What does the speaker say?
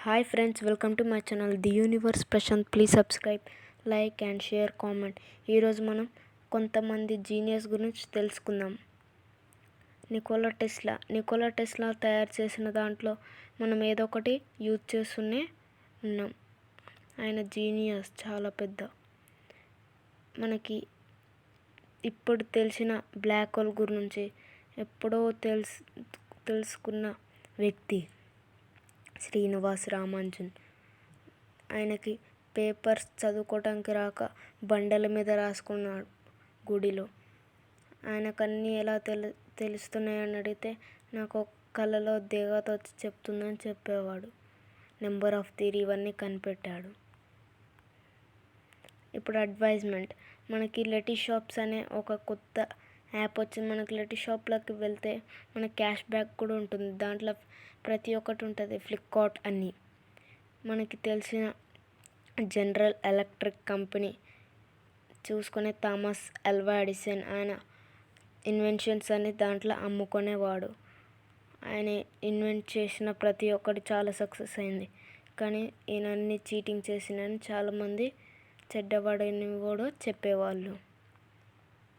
Hi friends, welcome to my channel the universe Prashant. Please subscribe, like and share, comment. ఈరోజు మనం కొంతమంది genius గురించి తెలుసుకుందాం. నికోలా టెస్లా తయారు చేసిన దాంట్లో మనం ఏదో ఒకటి యూజ్ చేస్తూనే ఉన్నాం. ఆయన జీనియస్ చాలా పెద్ద. మనకి ఇప్పుడు తెలిసిన బ్లాక్ హోల్ గురించి ఎప్పుడో తెలుసుకున్న వ్యక్తి శ్రీనివాస్ రామానుజన్. ఆయనకి పేపర్స్ చదువుకోవటానికి రాక బండల మీద రాసుకున్నాడు గుడిలో. ఆయనకు అన్నీ ఎలా తెలుస్తున్నాయని అడిగితే, నాకు కళలో దేవత వచ్చి చెప్తుందని చెప్పేవాడు. నెంబర్ ఆఫ్ థియరీ ఇవన్నీ కనిపెట్టాడు. ఇప్పుడు అడ్వైజ్మెంట్, మనకి లెటీ షాప్స్ అనే ఒక కొత్త యాప్ వచ్చింది. మనకి లెటీ షాప్లోకి వెళ్తే మనకి క్యాష్ బ్యాక్ కూడా ఉంటుంది. దాంట్లో ప్రతి ఒక్కటి ఉంటుంది. ఫ్లిప్కార్ట్ అన్నీ. మనకి తెలిసిన జనరల్ ఎలక్ట్రిక్ కంపెనీ చూసుకునే థామస్ ఆల్వా ఎడిసన్, ఆయన ఇన్వెన్షన్స్ అన్ని దాంట్లో అమ్ముకునేవాడు. ఆయన ఇన్వెంట్ చేసిన ప్రతి ఒక్కటి చాలా సక్సెస్ అయింది. కానీ ఈయన అన్ని చీటింగ్ చేసినని చాలామంది చెడ్డవాడని కూడా చెప్పేవాళ్ళు.